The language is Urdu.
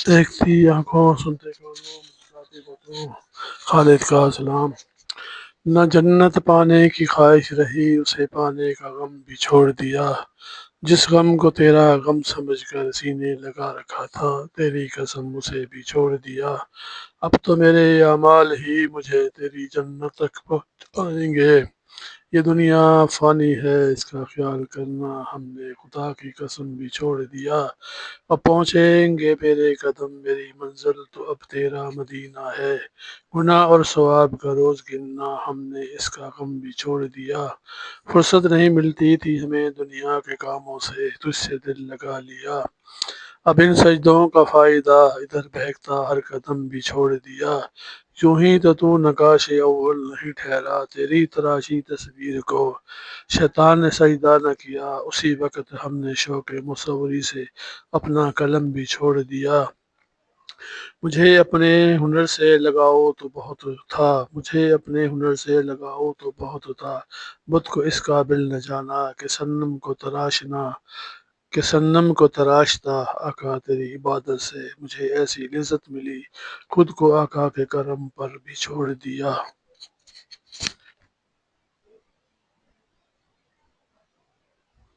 دیکھتی آنکھوں سنتے کانوں مسکراتی باتوں خالد کا سلام۔ نہ جنت پانے کی خواہش رہی، اسے پانے کا غم بھی چھوڑ دیا۔ جس غم کو تیرا غم سمجھ کر سینے لگا رکھا تھا، تیری قسم اسے بھی چھوڑ دیا۔ اب تو میرے اعمال ہی مجھے تیری جنت تک پہنچائیں گے۔ یہ دنیا فانی ہے، اس کا خیال کرنا ہم نے خدا کی قسم بھی چھوڑ دیا۔ اب پہنچیں گے میرے قدم، میری منزل تو اب تیرا مدینہ ہے۔ گناہ اور ثواب کا روز گننا ہم نے اس کا غم بھی چھوڑ دیا۔ فرصت نہیں ملتی تھی ہمیں دنیا کے کاموں سے، تجھ سے دل لگا لیا۔ اب ان سجدوں کا فائدہ، ادھر بہکتا ہر قدم بھی چھوڑ دیا۔ یوں ہی تو نقاش اول نہیں ٹھہرا، تیری تراشی تصویر کو شیطان نے سجدہ نہ کیا۔ اسی وقت ہم نے شوق مصوری سے اپنا قلم بھی چھوڑ دیا۔ مجھے اپنے ہنر سے لگاؤ تو بہت تھا، مجھے اپنے ہنر سے لگاؤ تو بہت تھا، بت کو اس قابل نہ جانا کہ صنم کو تراشتا۔ آقا تیری عبادت سے مجھے ایسی لذت ملی، خود کو آقا کے کرم پر بھی چھوڑ دیا۔